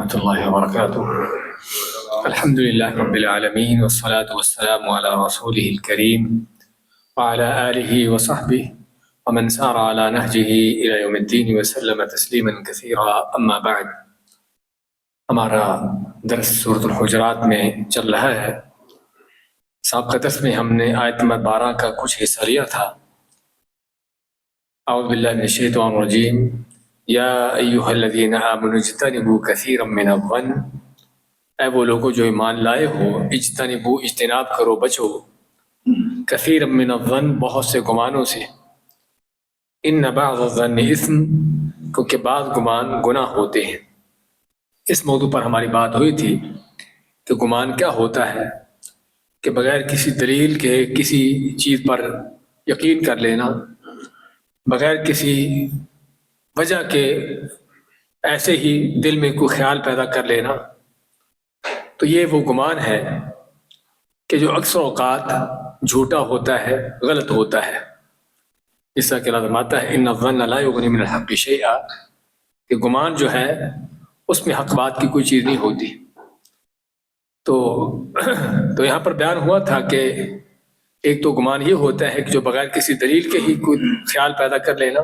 ورحمۃ اللہ وبرکاتہ۔ الحمد للہ رب العالمین والصلاة والسلام علی رسولہ الکریم وعلی آلہ وصحبہ ومن سار علی نہجہ الی یوم الدین وسلم تسلیما کثیرا، اما بعد۔ ہمارا درس سورۃ الحجرات میں چل رہا ہے۔ سابقہ درس میں ہم نے آیت نمبر 12 کا کچھ حصہ لیا تھا۔ اعوذ باللہ من الشیطان الرجیم، یا ایہا الذین آمنوا اجتنبوا کثیرا من الظن، اے وہ لوگوں جو ایمان لائے ہو، اجتنبوا اجتناب کرو، بچو، کثیرا من الظن بہت سے گمانوں سے، ان بعض الظن اثم کیونکہ بعض گمان گناہ ہوتے ہیں۔ اس موضوع پر ہماری بات ہوئی تھی کہ گمان کیا ہوتا ہے، کہ بغیر کسی دلیل کے کسی چیز پر یقین کر لینا، بغیر کسی وجہ کے ایسے ہی دل میں کوئی خیال پیدا کر لینا، تو یہ وہ گمان ہے کہ جو اکثر اوقات جھوٹا ہوتا ہے، غلط ہوتا ہے۔ جیسا کہ اللہ فرماتا ہے ان الظن لا یغنی من الحق شیئا، کہ گمان جو ہے اس میں حق بات کی کوئی چیز نہیں ہوتی۔ تو یہاں پر بیان ہوا تھا کہ ایک تو گمان یہ ہوتا ہے کہ جو بغیر کسی دلیل کے ہی کوئی خیال پیدا کر لینا،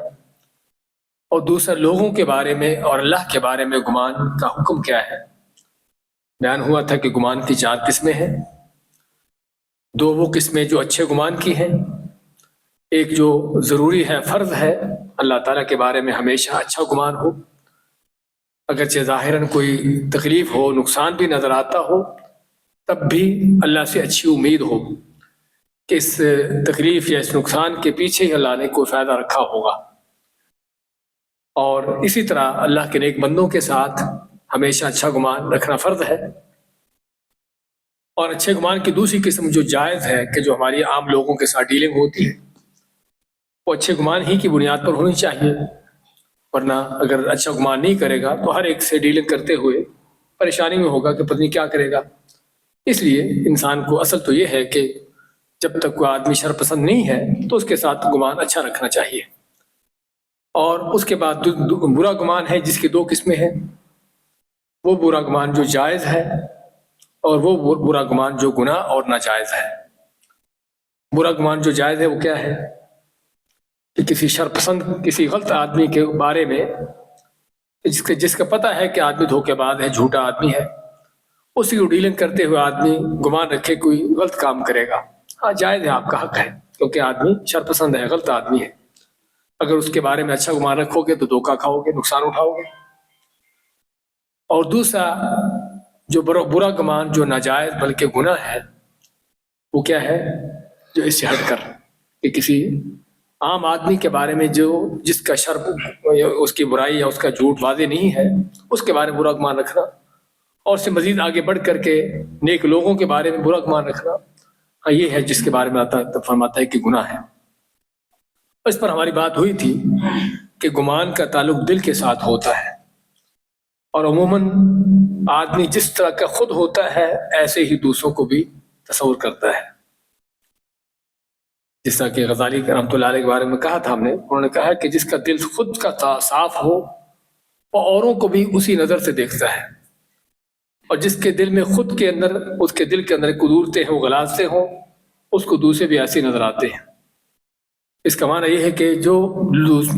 اور دوسرا لوگوں کے بارے میں اور اللہ کے بارے میں گمان کا حکم کیا ہے۔ بیان ہوا تھا کہ گمان کی 4 قسمیں ہیں۔ 2 وہ قسمیں جو اچھے گمان کی ہیں، ایک جو ضروری ہے، فرض ہے، اللہ تعالیٰ کے بارے میں ہمیشہ اچھا گمان ہو، اگرچہ ظاہراً کوئی تکلیف ہو، نقصان بھی نظر آتا ہو، تب بھی اللہ سے اچھی امید ہو کہ اس تکلیف یا اس نقصان کے پیچھے ہی اللہ نے کوئی فائدہ رکھا ہوگا۔ اور اسی طرح اللہ کے نیک بندوں کے ساتھ ہمیشہ اچھا گمان رکھنا فرض ہے۔ اور اچھے گمان کی دوسری قسم جو جائز ہے، کہ جو ہماری عام لوگوں کے ساتھ ڈیلنگ ہوتی ہے، وہ اچھے گمان ہی کی بنیاد پر ہونی چاہیے، ورنہ اگر اچھا گمان نہیں کرے گا تو ہر ایک سے ڈیلنگ کرتے ہوئے پریشانی میں ہوگا کہ پتہ نہیں کیا کرے گا۔ اس لیے انسان کو اصل تو یہ ہے کہ جب تک کوئی آدمی شر پسند نہیں ہے تو اس کے ساتھ گمان اچھا رکھنا چاہیے۔ اور اس کے بعد برا گمان ہے، جس کی 2 قسمیں ہیں۔ وہ برا گمان جو جائز ہے، اور وہ برا گمان جو گناہ اور ناجائز ہے۔ برا گمان جو جائز ہے وہ کیا ہے، کہ کسی شر پسند، کسی غلط آدمی کے بارے میں جس کا پتہ ہے کہ آدمی دھوکے باز ہے، جھوٹا آدمی ہے، اسی کو ڈیلنگ کرتے ہوئے آدمی گمان رکھے کوئی غلط کام کرے گا۔ ہاں جائز ہے، آپ کا حق ہے، کیونکہ آدمی شر پسند ہے، غلط آدمی ہے۔ اگر اس کے بارے میں اچھا گمان رکھو گے تو دھوکہ کھاؤ گے، نقصان اٹھاؤ گے۔ اور دوسرا جو برا گمان جو ناجائز بلکہ گناہ ہے، وہ کیا ہے، جو اس سے ہٹ کر کہ کسی عام آدمی کے بارے میں جس کا شر، اس کی برائی یا اس کا جھوٹ واضح نہیں ہے، اس کے بارے میں برا گمان رکھنا، اور اس سے مزید آگے بڑھ کر کے نیک لوگوں کے بارے میں برا گمان رکھنا، ہاں یہ ہے جس کے بارے میں فرماتا ہے کہ گناہ ہے۔ اس پر ہماری بات ہوئی تھی کہ گمان کا تعلق دل کے ساتھ ہوتا ہے، اور عموماً آدمی جس طرح کا خود ہوتا ہے ایسے ہی دوسروں کو بھی تصور کرتا ہے۔ جس طرح کہ غزالی رحمۃ اللہ علیہ کے بارے میں کہا تھا ہم نے، انہوں نے کہا کہ جس کا دل خود کا صاف ہو وہ اوروں کو بھی اسی نظر سے دیکھتا ہے، اور جس کے دل میں خود کے اندر، اس کے دل کے اندر قدورتیں ہوں، غلاظتیں ہوں، اس کو دوسرے بھی ایسے نظر آتے ہیں۔ اس کا معنی یہ ہے کہ جو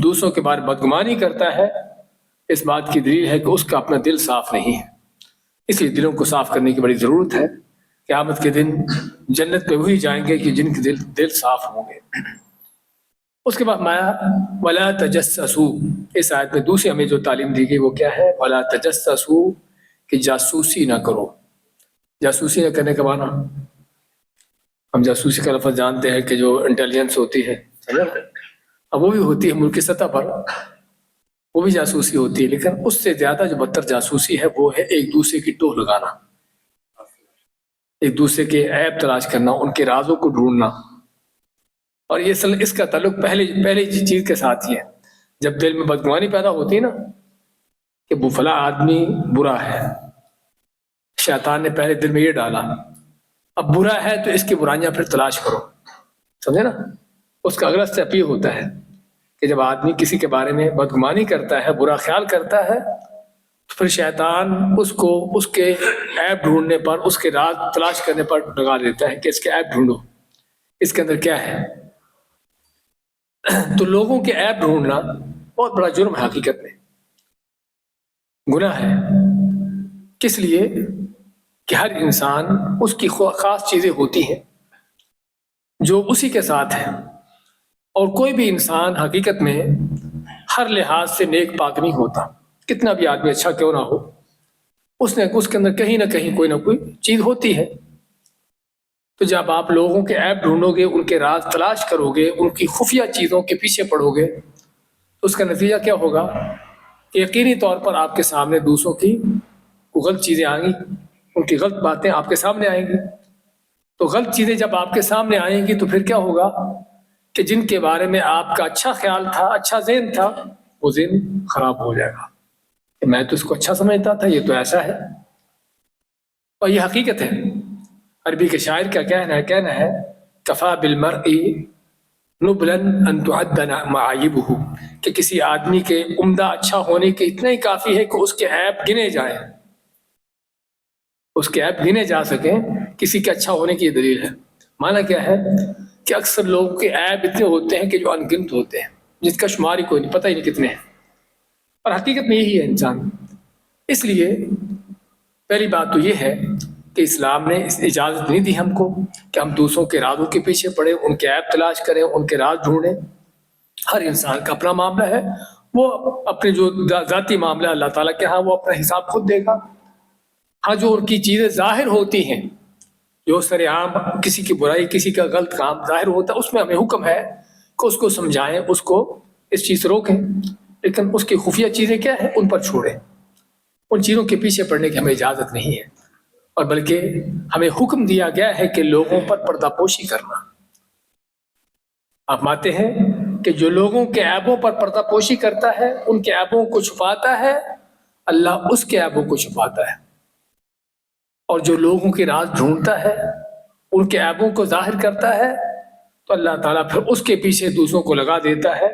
دوسروں کے بارے میں بدگمانی کرتا ہے، اس بات کی دلیل ہے کہ اس کا اپنا دل صاف نہیں ہے۔ اس لیے دلوں کو صاف کرنے کی بڑی ضرورت ہے۔ قیامت کے دن جنت پہ وہی جائیں گے کہ جن کے دل صاف ہوں گے۔ اس کے بعد مایا ولا تجسسوا، اس آیت میں دوسری ہمیں جو تعلیم دی گئی وہ کیا ہے، ولا تجسسوا، کہ جاسوسی نہ کرو۔ جاسوسی نہ کرنے کا معنی، ہم جاسوسی کا لفظ جانتے ہیں کہ جو انٹیلیجنس ہوتی ہے، اب وہ بھی ہوتی ہے ملک کی سطح پر، وہ بھی جاسوسی ہوتی ہے، لیکن اس سے زیادہ جو بدتر جاسوسی ہے وہ ہے ایک دوسرے کی ٹوہ لگانا، ایک دوسرے کے عیب تلاش کرنا، ان کے رازوں کو ڈھونڈنا۔ اور یہ اس کا تعلق پہلے چیز کے ساتھ ہی ہے۔ جب دل میں بدگمانی پیدا ہوتی ہے نا کہ وہ فلاں آدمی برا ہے، شیطان نے پہلے دل میں یہ ڈالا، اب برا ہے تو اس کی برائیاں پھر تلاش کرو، سمجھے نا۔ اس کا اگلا سٹیپ یہ ہوتا ہے کہ جب آدمی کسی کے بارے میں بدگمانی کرتا ہے، برا خیال کرتا ہے، تو پھر شیطان اس کو اس کے عیب ڈھونڈنے پر، اس کے راز تلاش کرنے پر لگا دیتا ہے کہ اس کے عیب ڈھونڈو، اس کے اندر کیا ہے۔ تو لوگوں کے عیب ڈھونڈنا بہت بڑا جرم ہے، حقیقت میں گناہ ہے۔ کس لیے کہ ہر انسان اس کی خاص چیزیں ہوتی ہیں جو اسی کے ساتھ ہیں، اور کوئی بھی انسان حقیقت میں ہر لحاظ سے نیک پاک نہیں ہوتا، کتنا بھی آدمی اچھا کیوں نہ ہو، اس کے اندر کہیں نہ کہیں کوئی نہ کوئی چیز ہوتی ہے۔ تو جب آپ لوگوں کے عیب ڈھونڈو گے، ان کے راز تلاش کرو گے، ان کی خفیہ چیزوں کے پیچھے پڑو گے، تو اس کا نتیجہ کیا ہوگا کہ یقینی طور پر آپ کے سامنے دوسروں کی غلط چیزیں آئیں گی، ان کی غلط باتیں آپ کے سامنے آئیں گی۔ تو غلط چیزیں جب آپ کے سامنے آئیں گی تو پھر کیا ہوگا کہ جن کے بارے میں آپ کا اچھا خیال تھا، اچھا ذہن تھا، وہ ذہن خراب ہو جائے گا کہ میں تو اس کو اچھا سمجھتا تھا، یہ تو ایسا ہے۔ اور یہ حقیقت ہے۔ عربی کے شاعر کا کہنا ہے کفا بالمرء نبلا ان تعد معایبہ، کہ کسی آدمی کے عمدہ اچھا ہونے کے اتنا ہی کافی ہے کہ اس کے عیب گنے جائیں، اس کے عیب گنے جا سکیں، کسی کے اچھا ہونے کی یہ دلیل ہے۔ معنی کیا ہے کہ اکثر لوگوں کے عیب اتنے ہوتے ہیں کہ جو انگنت ہوتے ہیں، جس کا شمار ہی کوئی نہیں، پتہ ہی نہیں کتنے ہیں، اور حقیقت میں یہی ہے انسان۔ اس لیے پہلی بات تو یہ ہے کہ اسلام نے اس اجازت نہیں دی ہم کو کہ ہم دوسروں کے رازوں کے پیچھے پڑیں، ان کے عیب تلاش کریں، ان کے راز ڈھونڈیں۔ ہر انسان کا اپنا معاملہ ہے، وہ اپنے جو ذاتی معاملہ اللہ تعالیٰ کے ہاں وہ اپنا حساب خود دے گا۔ ہاں جو ان کی چیزیں ظاہر ہوتی ہیں، جو سر عام کسی کی برائی، کسی کا غلط کام ظاہر ہوتا ہے، اس میں ہمیں حکم ہے کہ اس کو سمجھائیں، اس کو اس چیز سے روکیں، لیکن اس کی خفیہ چیزیں کیا ہیں ان پر چھوڑیں، ان چیزوں کے پیچھے پڑنے کی ہمیں اجازت نہیں ہے، اور بلکہ ہمیں حکم دیا گیا ہے کہ لوگوں پر پردہ پوشی کرنا۔ آپ مانتے ہیں کہ جو لوگوں کے عیبوں پر پردہ پوشی کرتا ہے، ان کے عیبوں کو چھپاتا ہے، اللہ اس کے عیبوں کو چھپاتا ہے، اور جو لوگوں کے راز ڈھونڈتا ہے، ان کے عیبوں کو ظاہر کرتا ہے، تو اللہ تعالیٰ پھر اس کے پیچھے دوسروں کو لگا دیتا ہے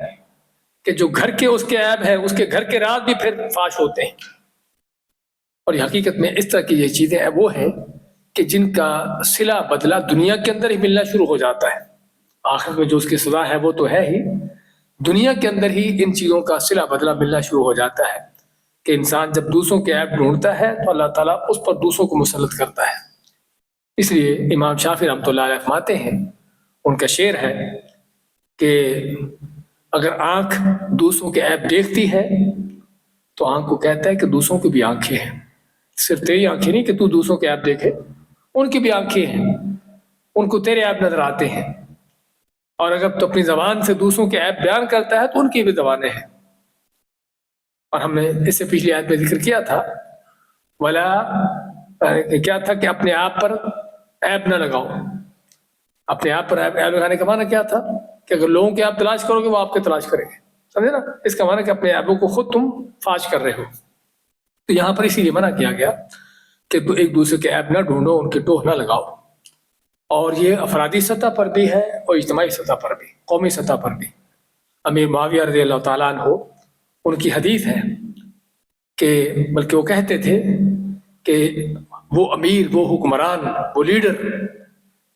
کہ جو گھر کے اس کے عیب ہیں، اس کے گھر کے راز بھی پھر فاش ہوتے ہیں۔ اور یہ حقیقت میں اس طرح کی یہ چیزیں وہ ہیں کہ جن کا صلہ بدلہ دنیا کے اندر ہی ملنا شروع ہو جاتا ہے، آخر میں جو اس کی سزا ہے وہ تو ہے ہی، دنیا کے اندر ہی ان چیزوں کا صلہ بدلہ ملنا شروع ہو جاتا ہے کہ انسان جب دوسروں کے عیب ڈھونڈتا ہے تو اللہ تعالیٰ اس پر دوسروں کو مسلط کرتا ہے۔ اس لیے امام شافعی رحمۃ اللہ علیہ فرماتے ہیں، ان کا شعر ہے کہ اگر آنکھ دوسروں کے عیب دیکھتی ہے تو آنکھ کو کہتا ہے کہ دوسروں کی بھی آنکھیں ہیں، صرف تیری آنکھیں نہیں کہ تو دوسروں کے عیب دیکھے، ان کی بھی آنکھیں ہیں، ان کو تیرے عیب نظر آتے ہیں، اور اگر تو اپنی زبان سے دوسروں کے عیب بیان کرتا ہے تو ان کی بھی زبانیں ہیں۔ اور ہم نے اس سے پچھلی آیت میں ذکر کیا تھا ولا کیا تھا کہ اپنے آپ پر عیب نہ لگاؤ۔ اپنے آپ پر عیب لگانے کا معنی کیا تھا کہ اگر لوگوں کے عیب تلاش کرو گے وہ آپ کے تلاش کریں گے، سمجھے نا؟ اس کا معنی کہ اپنے عیبوں کو خود تم فاش کر رہے ہو۔ تو یہاں پر اسی لیے منع کیا گیا کہ ایک دوسرے کے عیب نہ ڈھونڈو، ان کے ٹوہ نہ لگاؤ، اور یہ افرادی سطح پر بھی ہے اور اجتماعی سطح پر بھی، قومی سطح پر بھی۔ امیر معاویہ رضی اللہ تعالیٰ عنہ، ان کی حدیث ہے کہ بلکہ وہ کہتے تھے کہ وہ امیر، وہ حکمران، وہ لیڈر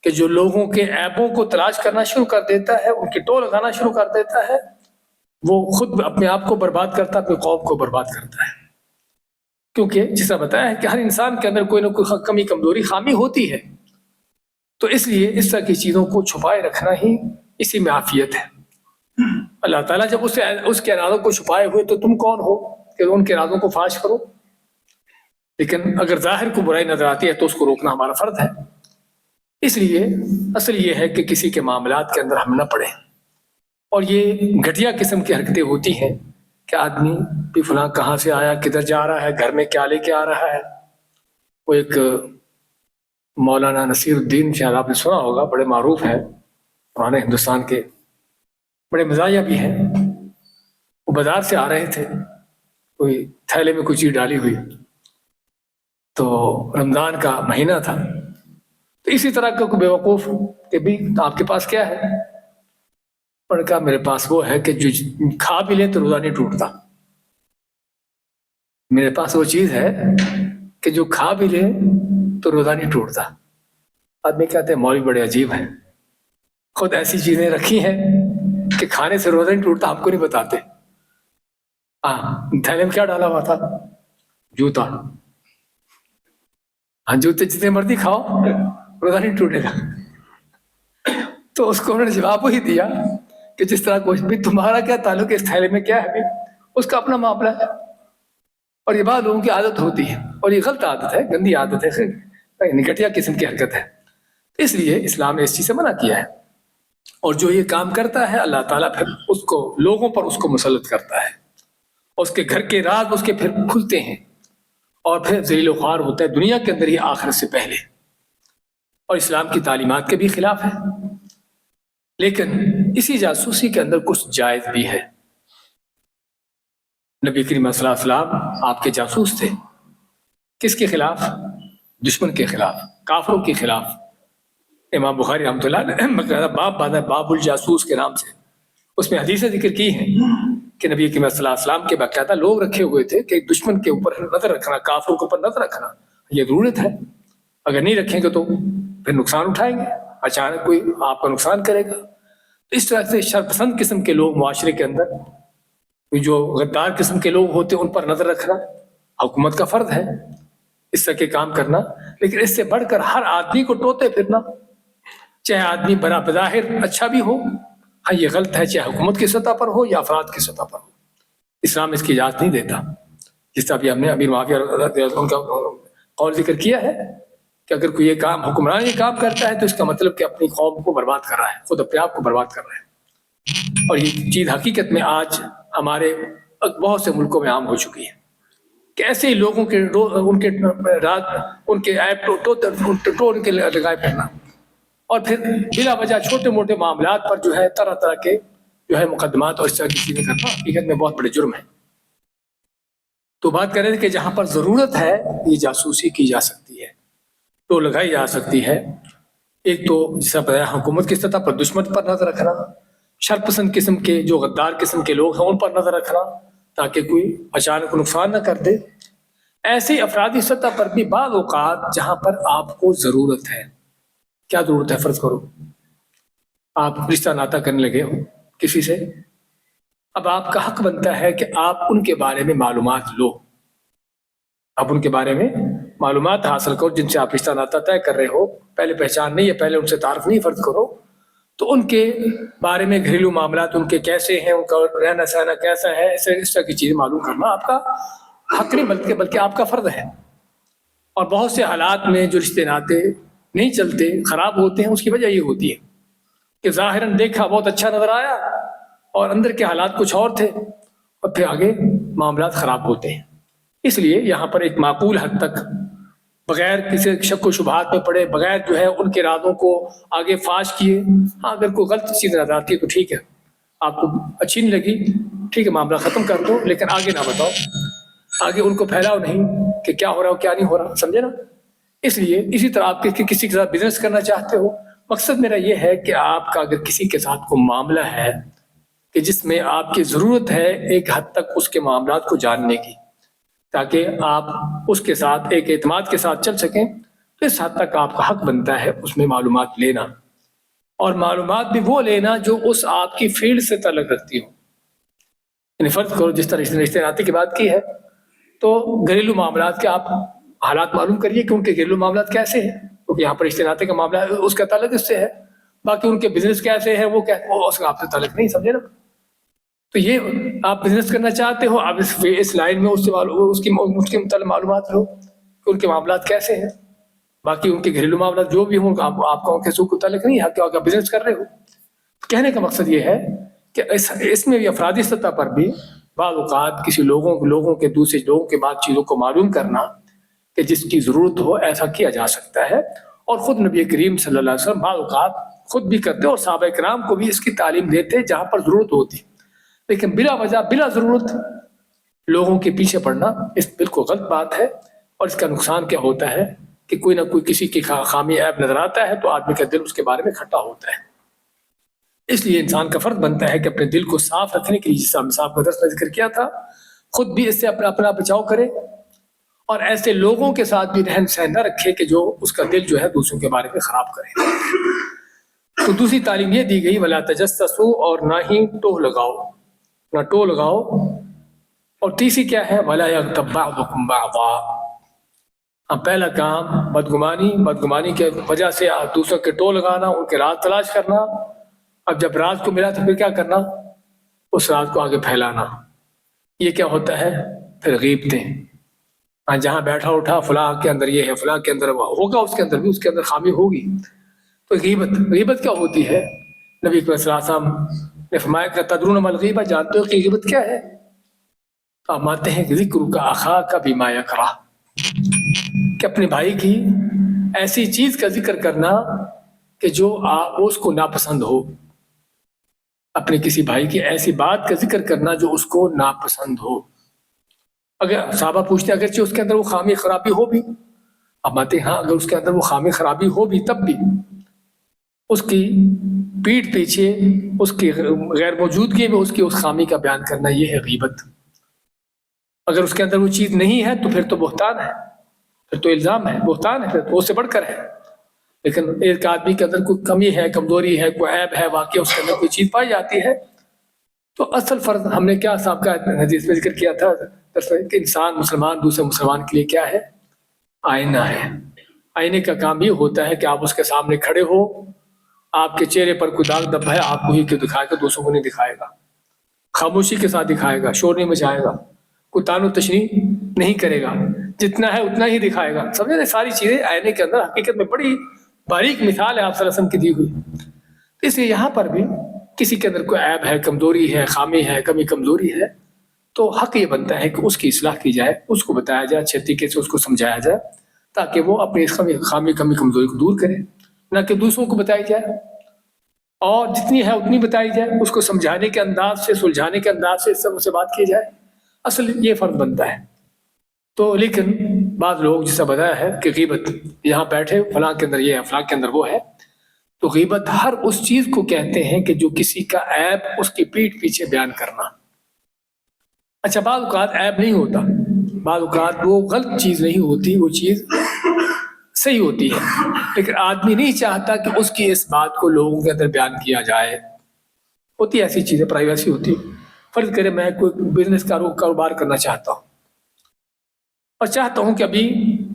کہ جو لوگوں کے عیبوں کو تلاش کرنا شروع کر دیتا ہے، ان کی ٹوہ لگانا شروع کر دیتا ہے، وہ خود اپنے آپ کو برباد کرتا ہے، اپنی قوم کو برباد کرتا ہے۔ کیونکہ جس طرح بتایا ہے کہ ہر انسان کے اندر کوئی نہ کوئی کمی، کمزوری، خامی ہوتی ہے، تو اس لیے اس طرح کی چیزوں کو چھپائے رکھنا ہی اسی میں عافیت ہے۔ اللہ تعالیٰ جب اس کے ارادوں کو چھپائے ہوئے تو تم کون ہو کہ ان کے ارادوں کو فاش کرو؟ لیکن اگر ظاہر کو برائی نظر آتی ہے تو اس کو روکنا ہمارا فرض ہے۔ اس لیے اصل یہ ہے کہ کسی کے معاملات کے اندر ہم نہ پڑیں، اور یہ گھٹیا قسم کی حرکتیں ہوتی ہیں کہ آدمی بھی فلاں کہاں سے آیا، کدھر جا رہا ہے، گھر میں کیا لے کے آ رہا ہے۔ وہ ایک مولانا نصیر الدین، شاید آپ نے سنا ہوگا، بڑے معروف ہیں پرانے ہندوستان کے، بڑے مزاحیہ بھی ہیں۔ وہ بازار سے آ رہے تھے، کوئی تھیلے میں کوئی چیز ڈالی ہوئی، تو رمضان کا مہینہ تھا، تو اسی طرح کا کوئی بیوقوف کہ بھی آپ کے پاس کیا ہے؟ انہوں نے کہا میرے پاس وہ ہے کہ جو کھا بھی لے تو روزہ نہیں ٹوٹتا۔ میرے پاس وہ چیز ہے کہ جو کھا بھی لے تو روزہ نہیں ٹوٹتا. آدمی کہتے ہیں مولوی بڑے عجیب ہیں, خود ایسی چیزیں رکھی ہیں کہ کھانے سے روزہ نہیں ٹوٹتا, ہم کو نہیں بتاتے. ہاں, تھیلے میں کیا ڈالا ہوا تھا؟ جوتا. ہاں, جوتے جتنے مرضی کھاؤ روزہ نہیں ٹوٹے گا. تو اس کو انہوں نے جواب وہی دیا کہ جس طرح کوئی بھی, تمہارا کیا تعلق ہے اس تھیلے میں کیا ہے, اس کا اپنا معاملہ ہے. اور یہ بعض لوگوں کی عادت ہوتی ہے, اور یہ غلط عادت ہے, گندی عادت ہے, گھٹیا قسم کی حرکت ہے. اس لیے اسلام نے اس چیز سے منع کیا ہے. اور جو یہ کام کرتا ہے اللہ تعالیٰ پھر اس کو لوگوں پر اس کو مسلط کرتا ہے, اور اس کے گھر کے راز اس کے پھر کھلتے ہیں, اور پھر ذلیل و خوار ہوتا ہے دنیا کے اندر ہی آخرت سے پہلے, اور اسلام کی تعلیمات کے بھی خلاف ہے. لیکن اسی جاسوسی کے اندر کچھ جائز بھی ہے. نبی کریم صلی اللہ علیہ وسلم آپ کے جاسوس تھے. کس کے خلاف؟ دشمن کے خلاف, کافروں کے خلاف. امام بخاری رحمۃ اللہ علیہ باب باندھا باب الجاسوس کے نام سے, اس میں حدیثیں ذکر کی ہیں کہ نبی کریم صلی اللہ علیہ وسلم کے باقاعدہ لوگ رکھے ہوئے تھے کہ دشمن کے اوپر نظر رکھنا, کافروں کے اوپر نظر رکھنا یہ ضرورت ہے. اگر نہیں رکھیں گے تو پھر نقصان اٹھائیں گے, اچانک کوئی آپ کا نقصان کرے گا. اس طرح سے شرپسند قسم کے لوگ معاشرے کے اندر, جو غدار قسم کے لوگ ہوتے ہیں ان پر نظر رکھنا حکومت کا فرض ہے, اس طرح کے کام کرنا. لیکن اس سے بڑھ کر ہر آدمی کو ٹوتے پھرنا, چاہے آدمی بڑا بظاہر اچھا بھی ہو, ہاں یہ غلط ہے, چاہے حکومت کی سطح پر ہو یا افراد کی سطح پر ہو. اسلام اس کی اجازت نہیں دیتا. جس طرح بھی ہم نے امیر معاویہ ان کا قول ذکر کیا ہے کہ اگر کوئی یہ کام حکمران یہ کام کرتا ہے تو اس کا مطلب کہ اپنی قوم کو برباد کر رہا ہے, خود اپنے آپ کو برباد کر رہا ہے. اور یہ چیز حقیقت میں آج ہمارے بہت سے ملکوں میں عام ہو چکی ہے کہ ایسے ہی لوگوں کے ان کے رات ان کے ایپ ٹو ان کے لگائے پھرنا, اور پھر بلا وجہ چھوٹے موٹے معاملات پر جو ہے طرح طرح کے جو ہے مقدمات اور اس طرح کی چیزیں کرنا حقیقت میں بہت بڑے جرم ہے. تو بات کر رہے تھے کہ جہاں پر ضرورت ہے یہ جاسوسی کی جا سکتی ہے, تو لگائی جا سکتی ہے. ایک تو جیسا بتایا حکومت کی سطح پر دشمن پر نظر رکھنا, شرپسند قسم کے جو غدار قسم کے لوگ ہیں ان پر نظر رکھنا تاکہ کوئی اچانک نقصان نہ کر دے. ایسے ہی افرادی سطح پر بھی بعض اوقات جہاں پر آپ کو ضرورت ہے, کیا ضرورت ہے, فرض کرو آپ رشتہ ناطہ کرنے لگے ہو کسی سے, اب آپ کا حق بنتا ہے کہ آپ ان کے بارے میں معلومات لو, آپ ان کے بارے میں معلومات حاصل کرو جن سے آپ رشتہ ناطہ طے کر رہے ہو. پہلے پہچان نہیں ہے, پہلے ان سے تعارف نہیں فرض کرو, تو ان کے بارے میں گھریلو معاملات ان کے کیسے ہیں, ان کا رہنا سہنا کیسا ہے, اس طرح کی چیزیں معلوم کرنا آپ کا حق نہیں بلکہ آپ کا فرض ہے. اور بہت سے حالات میں جو رشتے ناطے نہیں چلتے, خراب ہوتے ہیں, اس کی وجہ یہ ہوتی ہے کہ ظاہراً دیکھا بہت اچھا نظر آیا اور اندر کے حالات کچھ اور تھے, اور پھر آگے معاملات خراب ہوتے ہیں. اس لیے یہاں پر ایک معقول حد تک بغیر کسی شک و شبہات میں پڑے, بغیر جو ہے ان کے رازوں کو آگے فاش کیے, ہاں اگر کوئی غلط چیز نظر آتی ہے تو ٹھیک ہے, آپ کو اچھی نہیں لگی ٹھیک ہے, معاملہ ختم کر دو, لیکن آگے نہ بتاؤ, آگے ان کو پھیلاؤ نہیں کہ کیا ہو رہا ہو کیا نہیں ہو رہا, سمجھے نا. اس لیے اسی طرح آپ کسی کے ساتھ بزنس کرنا چاہتے ہو, مقصد میرا یہ ہے کہ آپ کا اگر کسی کے ساتھ کوئی معاملہ ہے کہ جس میں آپ کی ضرورت ہے ایک حد تک اس کے معاملات کو جاننے کی, تاکہ آپ اس کے ساتھ ایک اعتماد کے ساتھ چل سکیں, تو اس حد تک آپ کا حق بنتا ہے اس میں معلومات لینا, اور معلومات بھی وہ لینا جو اس آپ کی فیلڈ سے تعلق رکھتی ہو. یعنی فرض کرو جس طرح رشتے ناطے کی بات کی ہے, تو گھریلو معاملات کے آپ حالات معلوم کریے کہ ان کے گھریلو معاملات کیسے ہیں, کیونکہ یہاں پر رشتے ناطے کا معاملہ ہے اس کا تعلق اس سے ہے, باقی ان کے بزنس کیسے ہے وہ اس کا آپ سے تعلق نہیں, سمجھے نا. تو یہ آپ بزنس کرنا چاہتے ہو, آپ اس لائن میں اس کے متعلق معلومات لو کہ ان کے معاملات کیسے ہیں, باقی ان کے گھریلو معاملات جو بھی ہوں آپ کا ان کے سوق کو تعلق نہیں ہے, کیا بزنس کر رہے ہو. کہنے کا مقصد یہ ہے کہ اس میں بھی افرادی سطح پر بھی بعض اوقات کسی لوگوں کے دوسرے لوگوں کے بعد چیزوں کو معلوم کرنا کہ جس کی ضرورت ہو ایسا کیا جا سکتا ہے. اور خود نبی کریم صلی اللہ علیہ وسلم بعض اوقات خود بھی کرتے اور صحابہ کرام کو بھی اس کی تعلیم دیتے جہاں پر ضرورت ہوتی, لیکن بلا وجہ بلا ضرورت لوگوں کے پیچھے پڑنا اس بالکل غلط بات ہے. اور اس کا نقصان کیا ہوتا ہے کہ کوئی نہ کوئی کسی کی خامی عیب نظر آتا ہے تو آدمی کا دل اس کے بارے میں کھٹا ہوتا ہے. اس لیے انسان کا فرض بنتا ہے کہ اپنے دل کو صاف رکھنے کے لیے, جس طرح صاحب کا درس میں ذکر کیا تھا, خود بھی اس سے اپنا بچاؤ کرے اور ایسے لوگوں کے ساتھ بھی رہن سہن نہ رکھے کہ جو اس کا دل جو ہے دوسروں کے بارے میں خراب کرے. تو دوسری تعلیم یہ دی گئی ولا تجسسوا، اور نہ ہی ٹوہ لگاؤ، نہ ٹوہ لگاؤ. اور تیسری کیا ہے ولا یغتب بعضکم بعضا. پہلا کام بدگمانی کے وجہ سے دوسروں کے ٹوہ لگانا، ان کے راز تلاش کرنا. اب جب راز کو ملا تو پھر کیا کرنا؟ اس راز کو آگے پھیلانا. یہ کیا ہوتا ہے؟ پھر غیبتیں. جہاں بیٹھا اٹھا فلاں کے اندر یہ ہے، فلاں کے اندر وہ ہوگا، اس کے اندر بھی اس کے اندر خامی ہوگی. تو غیبت کیا ہوتی ہے؟ نبی صلی اللہ علیہ وسلم نے فرمایا کہ تدرون ما الغیبہ، جانتے ہو کہ غیبت کیا ہے؟ آپ آتے ہیں کہ ذکر کا اخاک بما یکرہ، کہ اپنے بھائی کی ایسی چیز کا ذکر کرنا کہ جو اس کو ناپسند ہو. اپنے کسی بھائی کی ایسی بات کا ذکر کرنا جو اس کو ناپسند ہو. اگر صحابہ پوچھتے ہیں اگرچہ اس کے اندر وہ خامی خرابی ہو بھی، اب آتے ہیں ہاں اگر اس کے اندر وہ خامی خرابی ہو بھی تب بھی اس کی پیٹھ پیچھے اس کی غیر موجودگی میں اس کی اس خامی کا بیان کرنا، یہ ہے غیبت. اگر اس کے اندر وہ چیز نہیں ہے تو پھر تو بہتان ہے، پھر تو الزام ہے، بہتان ہے، پھر تو اس سے بڑھ کر ہے. لیکن ایک آدمی کے اندر کوئی کمی ہے، کمزوری ہے، کوئی عیب ہے، واقعی اس کے اندر کوئی چیز پائی جاتی ہے، تو اصل فرض ہم نے کیا سابقہ حدیث میں ذکر کیا تھا کہ انسان مسلمان دوسرے مسلمان کے لیے کیا ہے؟ آئینہ ہے. آئینے کا کام یہ ہوتا ہے کہ آپ اس کے سامنے کھڑے ہو، آپ کے چہرے پر کوئی داغ دھبا ہے آپ کو ہی کیوں دکھائے گا، دوسروں کو نہیں دکھائے گا. خاموشی کے ساتھ دکھائے گا، شور نہیں مچائے گا، کوئی تان و تشنیع نہیں کرے گا، جتنا ہے اتنا ہی دکھائے گا. سمجھے؟ ساری چیزیں آئینے کے اندر حقیقت میں بڑی باریک مثال ہے آپ صلی اللہ علیہ وسلم کی دی ہوئی. اس لیے یہاں پر بھی کسی کے اندر کوئی عیب ہے، کمزوری ہے، خامی ہے، کمی کمزوری ہے، تو حق یہ بنتا ہے کہ اس کی اصلاح کی جائے، اس کو بتایا جائے، اچھے طریقے سے اس کو سمجھایا جائے تاکہ وہ اپنی خامی کمی کمزوری کو دور کرے، نہ کہ دوسروں کو بتائی جائے. اور جتنی ہے اتنی بتائی جائے، اس کو سمجھانے کے انداز سے، سلجھانے کے انداز سے سب سے بات کی جائے. اصل یہ فرض بنتا ہے. تو لیکن بعض لوگ جسے بتایا ہے کہ غیبت یہاں بیٹھے فلاں کے اندر یہ ہے، فلاں کے اندر وہ ہے، تو غیبت ہر اس چیز کو کہتے ہیں کہ جو کسی کا عیب اس کی پیٹھ پیچھے بیان کرنا. اچھا بعض اوقات عیب نہیں ہوتا، بعض اوقات وہ غلط چیز نہیں ہوتی، وہ چیز صحیح ہوتی ہے، لیکن آدمی نہیں چاہتا کہ اس کی اس بات کو لوگوں کے اندر بیان کیا جائے. ہوتی ایسی چیزیں، پرائیویسی ہوتی. فرض کرے میں کوئی بزنس کاروبار کرنا چاہتا ہوں اور چاہتا ہوں کہ ابھی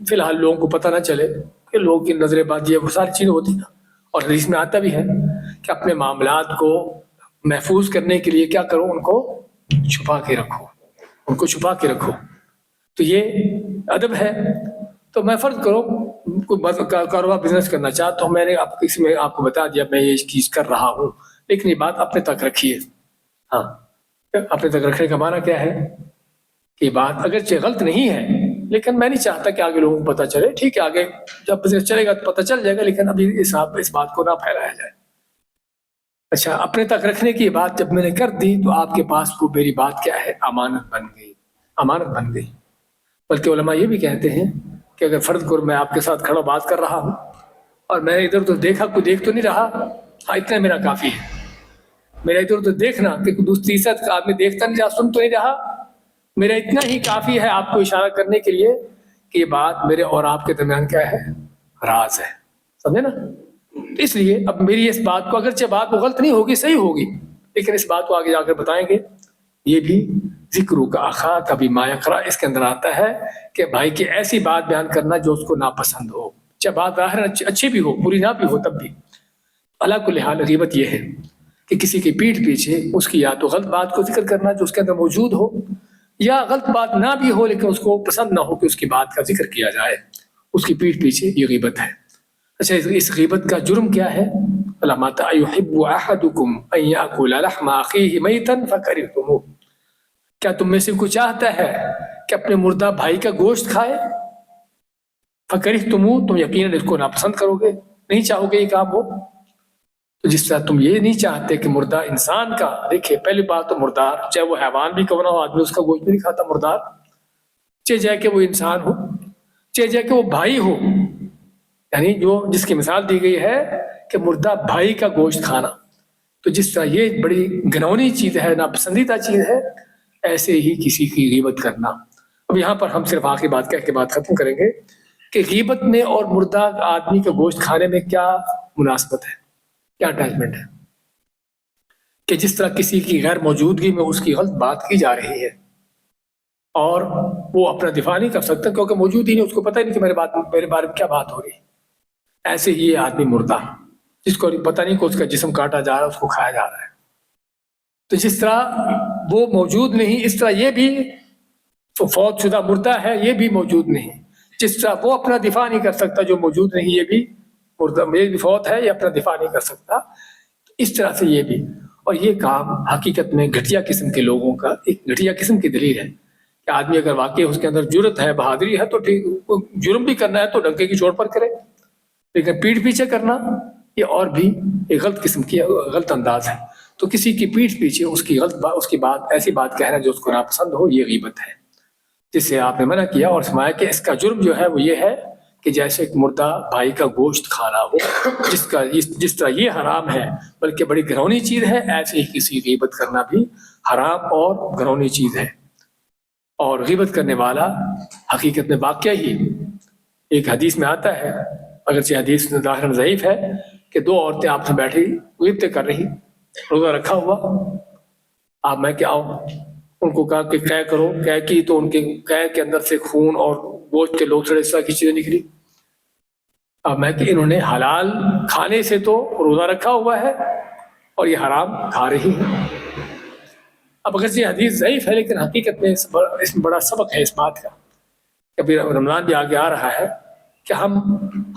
فی الحال لوگوں کو پتہ نہ چلے، کہ لوگوں کی نظر بازی ہے، وہ ساری چیزیں ہوتی ہیں. اور حدیث میں آتا بھی ہے کہ اپنے معاملات کو محفوظ کرنے کے لیے کیا کرو، ان کو چھپا کے رکھو، ان کو چھپا کے رکھو. تو یہ ادب ہے. تو میں فرض کرو کوئی کاروبار بزنس کرنا چاہتا ہوں، میں نے کسی میں آپ کو بتا دیا میں یہ چیز کر رہا ہوں، لیکن یہ بات اپنے تک رکھیے. ہاں، اپنے تک رکھنے کا معنی کیا ہے کہ بات اگرچہ غلط نہیں ہے لیکن میں نہیں چاہتا کہ آگے لوگوں کو پتہ چلے. ٹھیک ہے، آگے جب بزنس چلے گا تو پتہ چل جائے گا، لیکن ابھی اس بات کو نہ پھیلایا جائے. اچھا، اپنے تک رکھنے کی بات جب میں نے کر دی تو آپ کے پاس وہ میری بات کیا ہے؟ امانت بن گئی، امانت بن گئی. بلکہ علماء یہ بھی کہتے ہیں کہ اگر فرض کرو میں آپ کے ساتھ کھڑا بات کر رہا ہوں اور میں نے ادھر ادھر دیکھا، کوئی دیکھ تو نہیں رہا، ہاں اتنا میرا کافی ہے. میرا ادھر ادھر دیکھنا کہ دوسری طرح کا آدمی دیکھتا نہیں رہا، سن تو نہیں رہا، میرا اتنا ہی کافی ہے آپ کو اشارہ کرنے کے لیے کہ یہ بات میرے اور آپ کے درمیان کیا ہے؟ راز ہے. سمجھے نا؟ اس لیے اب میری اس بات کو، اگرچہ بات وہ غلط نہیں ہوگی، صحیح ہوگی، لیکن اس بات کو آگے جا کر بتائیں گے. یہ بھی ذکر کا اخاک بما یکرہ، اس کے اندر آتا ہے کہ بھائی کی ایسی بات بیان کرنا جو اس کو ناپسند ہو، چاہے بات ظاہر اچھی بھی ہو، بری نہ بھی ہو، تب بھی. اللہ کل حال غیبت یہ ہے کہ کسی کی پیٹھ پیچھے اس کی یا تو غلط بات کو ذکر کرنا جو اس کے اندر موجود ہو، یا غلط بات نہ بھی ہو لیکن اس کو پسند نہ ہو کہ اس کی بات کا ذکر کیا جائے، اس کی پیٹھ پیچھے. یہ غیبت ہے. اچھا، اس غیبت کا جرم کیا ہے؟ علامات ایحب احدکم ان یاکل لحم اخیہ میتا فکرہتموہ، کیا تم میں سے کوئی چاہتا ہے کہ اپنے مردہ بھائی کا گوشت کھائے؟ فکرہتموہ، تم یقیناً اس کو ناپسند کرو گے، نہیں چاہو گے یہ کام ہو. تو جس طرح تم یہ نہیں چاہتے کہ مردہ انسان کا، دیکھیں پہلی بات تو مردار، چاہے وہ حیوان بھی کیوں نہ ہو، آدمی اس کا گوشت بھی نہیں کھاتا مردار، چاہے جائے کہ وہ انسان ہو، چاہے جائے کہ وہ بھائی ہو. یعنی جس کی مثال دی گئی ہے کہ مردہ بھائی کا گوشت کھانا، تو جس طرح یہ بڑی گھنونی چیز ہے، ناپسندیدہ چیز ہے، ایسے ہی کسی کی غیبت کرنا. اب یہاں پر ہم صرف آخری بات کہہ کے بات ختم کریں گے کہ غیبت میں اور مردہ آدمی کا گوشت کھانے میں کیا مناسبت ہے, کیا اٹیچمنٹ ہے. کہ جس طرح کسی کی غیر موجودگی میں اس کی غلط بات کی جا رہی ہے اور وہ اپنا دفاع نہیں کر سکتا کیونکہ موجود ہی نہیں, اس کو پتہ ہی نہیں کہ میرے بارے میں کیا بات ہو رہی ہے. ایسے ہی یہ آدمی مردہ جس کو پتہ نہیں کہ اس کا جسم کاٹا جا رہا ہے, اس کو کھایا جا رہا ہے. تو جس طرح وہ موجود نہیں اس طرح یہ بھی فوت شدہ مردہ ہے, یہ بھی موجود نہیں. جس طرح وہ اپنا دفاع نہیں کر سکتا جو موجود نہیں, یہ بھی مردہ, یہ بھی فوت ہے, یہ اپنا دفاع نہیں کر سکتا. اس طرح سے یہ بھی. اور یہ کام حقیقت میں گھٹیا قسم کے لوگوں کا ایک گھٹیا قسم کی دلیل ہے کہ آدمی اگر واقعی اس کے اندر جرت ہے, بہادری ہے, تو ٹھیک, جرم بھی کرنا ہے تو ڈنکے کی چوٹ پر کرے, لیکن پیٹھ پیچھے کرنا یہ اور بھی ایک غلط قسم کی غلط انداز ہے. تو کسی کی پیٹھ پیچھے اس کی بات ایسی بات کہنا جو اس کو ناپسند ہو, یہ غیبت ہے جس سے آپ نے منع کیا اور فرمایا کہ اس کا جرم جو ہے وہ یہ ہے کہ جیسے ایک مردہ بھائی کا گوشت کھانا ہو, جس طرح یہ حرام ہے بلکہ بڑی گھنونی چیز ہے, ایسے ہی کسی غیبت کرنا بھی حرام اور گھنونی چیز ہے. اور غیبت کرنے والا حقیقت میں واقعہ ہی ایک حدیث میں آتا ہے, اگرچہ حدیث ظاہراً ضعیف ہے, کہ دو عورتیں آپ سے بیٹھی غیبتیں کر رہی, روزہ رکھا ہوا, آپ میں کہ آؤ, ان کو کہا کہ قے کرو, قے کی تو ان کے قے کے اندر سے خون اور گوشت کے لوتھڑے اس طرح کی چیزیں نکلی. اب میں کہ انہوں نے حلال کھانے سے تو روزہ رکھا ہوا ہے اور یہ حرام کھا رہی ہے. اب اگر یہ حدیث ضعیف ہے لیکن حقیقت میں اس میں بڑا سبق ہے اس بات کا. ابھی رمضان بھی آگے آ رہا ہے کہ ہم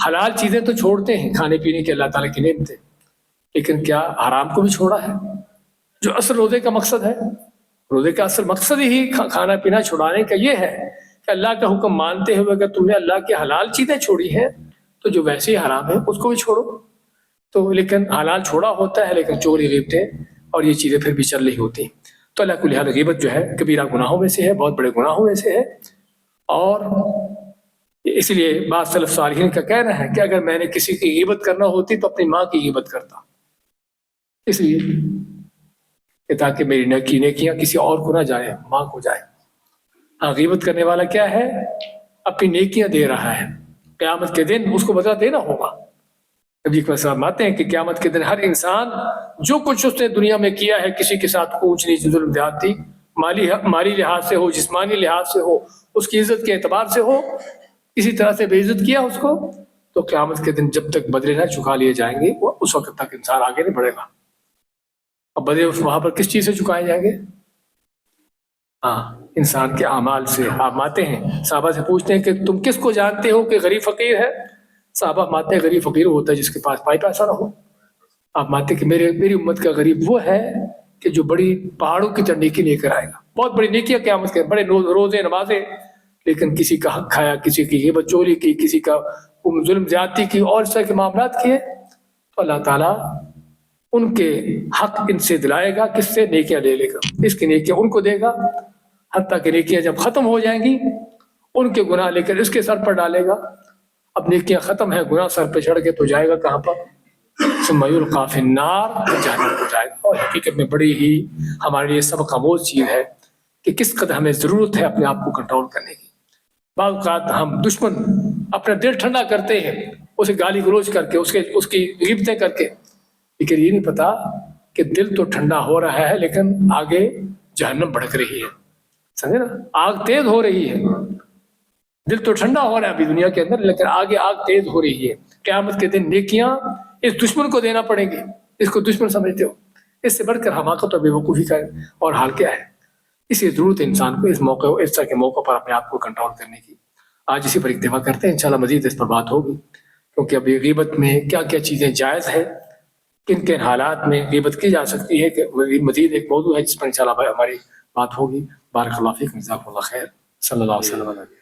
حلال چیزیں تو چھوڑتے ہیں کھانے پینے کے اللہ تعالیٰ کی نعمتیں, لیکن کیا حرام کو بھی چھوڑا ہے؟ جو اصل روزے کا مقصد ہے, روزے کا اصل مقصد ہی کھانا پینا چھڑانے کا یہ ہے کہ اللہ کا حکم مانتے ہوئے اگر تم نے اللہ کی حلال چیزیں چھوڑی ہیں تو جو ویسے ہی حرام ہے اس کو بھی چھوڑو. تو لیکن حلال چھوڑا ہوتا ہے لیکن چوری غیبتیں اور یہ چیزیں پھر بھی چل رہی ہوتی ہیں. تو اللہ کو لحاظ غیبت جو ہے کبیرہ گناہوں میں سے ہے, بہت بڑے گناہوں میں سے ہے. اور اس لیے بعض سلف صالحین کا کہنا ہے کہ اگر میں نے کسی کی غیبت کرنا ہوتی تو اپنی ماں کی غیبت کرتا, اس لیے کہ تاکہ میری نیکیاں کسی اور کو نہ جائے, ماں کو جائے. ہاں, غیبت کرنے والا کیا ہے, اپنی نیکیاں دے رہا ہے, قیامت کے دن اس کو بدلہ دینا ہوگا. نبی کے صاحب آتے ہیں کہ قیامت کے دن ہر انسان جو کچھ اس نے دنیا میں کیا ہے, کسی کے ساتھ اونچ نیچ ظلم زیادتی, مالی لحاظ سے ہو, جسمانی لحاظ سے ہو, اس کی عزت کے اعتبار سے ہو, کسی طرح سے بے عزت کیا اس کو, تو قیامت کے دن جب تک بدلے نہ چکا لیے جائیں گے اس وقت تک انسان آگے نہیں بڑھے گا. اب بدلے وہاں پر کس چیز سے چکائے جائیں گے؟ ہاں, انسان کے اعمال سے. آپ آتے ہیں صحابہ سے پوچھتے ہیں کہ تم کس کو جانتے ہو کہ غریب فقیر ہے؟ صحابہ مانتے ہیں غریب فقیر ہوتا ہے جس کے پاس پائی پیسہ نہ ہو. آپ مانتے ہیں کہ میری امت کا غریب وہ ہے کہ جو بڑی پہاڑوں کی طرح نیکی لے کر آئے گا, بہت بڑی نیکیاں قیامت کے, بڑے روزے نمازیں, لیکن کسی کا حق کھایا, کسی کی غیبت چوری کی, کسی کا ظلم زیادتی کی اور اس طرح کے معاملات کیے, تو اللہ تعالیٰ ان کے حق ان سے دلائے گا. کس سے؟ نیکیاں لے لے گا, اس کی نیکیاں ان کو دے گا, حتیٰ کہ نیکیاں جب ختم ہو جائیں گی ان کے گناہ لے کر اس کے سر پر ڈالے گا. اب نیکیاں ختم ہیں, گناہ سر پہ چڑھ کے تو جائے گا کہاں پر؟ ثم یلقی فی النار, جہنم کو جائے گا. اور حقیقت میں بڑی ہی ہمارے لیے سبق آموز چیز ہے کہ کس قدر ہمیں ضرورت ہے اپنے آپ کو کنٹرول کرنے کی. بعض اوقات ہم دشمن اپنا دل ٹھنڈا کرتے ہیں اسے گالی گلوچ کر کے, اس کی غیبتیں کر کے, لیکن یہ نہیں پتا کہ دل تو ٹھنڈا ہو رہا ہے لیکن آگے جہنم بھڑک رہی ہے. سمجھے نا, آگ تیز ہو رہی ہے. دل تو ٹھنڈا ہو رہا ہے ابھی دنیا کے اندر, لیکن آگے آگ تیز ہو رہی ہے. قیامت کے دن نیکیاں اس دشمن کو دینا پڑیں گی. اس کو دشمن سمجھتے ہو, اس سے بڑھ کر حماقت اور بیوقوفی کا اور حال کیا ہے. اس لیے ضرورت ہے انسان کو اس طرح کے موقع پر اپنے آپ کو کنٹرول کرنے کی. آج اسی پر اکتفا کرتے ہیں, انشاءاللہ مزید اس پر بات ہوگی, کیونکہ ابھی غیبت میں کیا کیا چیزیں جائز ہے, کن کن حالات میں غیبت کی جا سکتی ہے, کہ مزید ایک موضوع ہے جس پر انشاءاللہ ہماری بات ہوگی. بارک اللہ فیکم, جزاکم اللہ خیر, صلی اللہ علیہ وسلم.